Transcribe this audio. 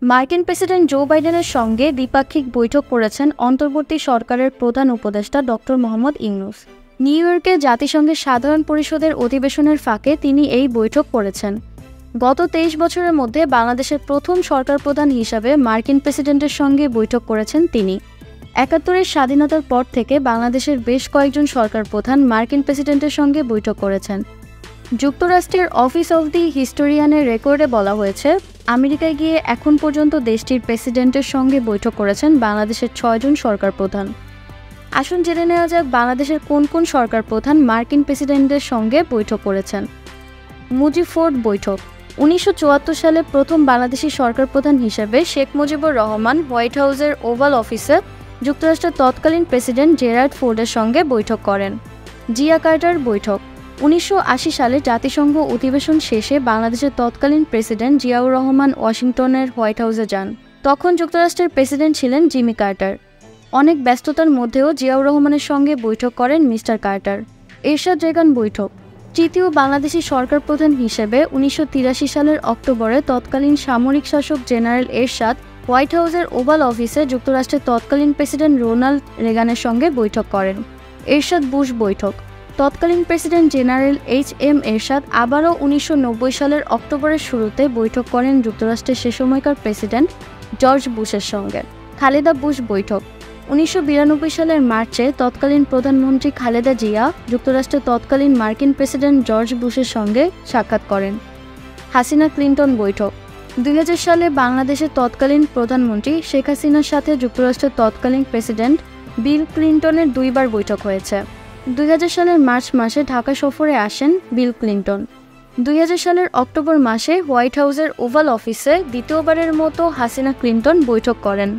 মার্কিন president Joe বাইডেনের সঙ্গে দ্বিপাক্ষিক বৈঠক করেছেন অন্তর্বর্তী সরকারের প্রধান উপদেষ্টা ডক্টর মোহাম্মদ ইউনূস। নিউ ইয়র্কে জাতিসংঘের সাধারণ পরিষদের অধিবেশনের ফাঁকে তিনি এই বৈঠক করেছেন। গত 23 বছরের মধ্যে বাংলাদেশের প্রথম সরকার প্রধান হিসাবে মার্কিন প্রেসিডেন্টের সঙ্গে বৈঠক করেছেন তিনি। ৭১-এর স্বাধীনতার পর থেকে বাংলাদেশের বেশ কয়েকজন সরকার প্রধান মার্কিন প্রেসিডেন্টের সঙ্গে বৈঠক করেছেন। যুক্তরাষ্ট্রের অফিস অব দি হিস্টোরিয়ানের রেকর্ডে বলা হয়েছে, আমেরিকায় গিয়ে এখন পর্যন্ত দেশটির প্রেসিডেন্টের সঙ্গে বৈঠক করেছেন বাংলাদেশের ৬ জন সরকার প্রধান। আসুন জেনে নেওয়া যাক বাংলাদেশের কোন কোন সরকার প্রধান মার্কিন প্রেসিডেন্টের সঙ্গে বৈঠক করেছেন। মুজিবফোর্ড বৈঠক। ১৯৭৪ সালে প্রথম বাংলাদেশি সরকার প্রধান হিসেবে শেখ মুজিবুর রহমান হোয়াইট হাউসের ওভাল অফিসে যুক্তরাষ্ট্রের তৎকালীন প্রেসিডেন্ট জেরার্ড ফোর্ডের সঙ্গে বৈঠক করেন। জিয়া কার্টার বৈঠক। ১৯৮০ সালে জাতিসংঘ অধিবেশন শেষে বাংলাদেশের তৎকালীন প্রেসিডেন্ট জিয়াউর রহমান ওয়াশিংটনের হোয়াইট হাউসে যান। তখন যুক্তরাষ্ট্রের প্রেসিডেন্ট ছিলেন জিমি কার্টার। অনেক ব্যস্ততার মধ্যেও জিয়াউর রহমানের সঙ্গে বৈঠক করেন মিস্টার কার্টার। এরশাদ রেগান বৈঠক। তৃতীয় বাংলাদেশি সরকার প্রধান হিসেবে ১৯৮৩ সালের অক্টোবরে তৎকালীন সামরিক শাসক জেনারেল এরশাদ হোয়াইট হাউসের ওভাল অফিসে যুক্তরাষ্ট্রের তৎকালীন প্রেসিডেন্ট রোনাল্ড রেগানের সঙ্গে বৈঠক করেন। এরশাদ বুশ বৈঠক। তৎকালীন প্রেসিডেন্ট জেনারেল এইচ.এম. এরশাদ আবারও ১৯৯০ সালের অক্টোবরের শুরুতে বৈঠক করেন যুক্তরাষ্ট্রের সে সময়কার প্রেসিডেন্ট জর্জ বুশের সঙ্গে। খালেদা বুশ বৈঠক। ১৯৯২ সালের মার্চে তৎকালীন প্রধানমন্ত্রী খালেদা জিয়া যুক্তরাষ্ট্রের তৎকালীন মার্কিন প্রেসিডেন্ট জর্জ বুশের সঙ্গে সাক্ষাৎ করেন। হাসিনা ক্লিনটন বৈঠক। ২০০০ সালে বাংলাদেশের তৎকালীন প্রধানমন্ত্রী শেখ হাসিনার সাথে যুক্তরাষ্ট্রের তৎকালীন প্রেসিডেন্ট বিল ক্লিনটনের ২ বার বৈঠক হয়েছে। ২০০০ সালের মার্চ মাসে ঢাকা সফরে আসেন বিল ক্লিনটন। ২০০০ সালের অক্টোবর মাসে হোয়াইট হাউসের ওভাল অফিসে দ্বিতীয়বারের মতো হাসিনা ক্লিনটন বৈঠক করেন।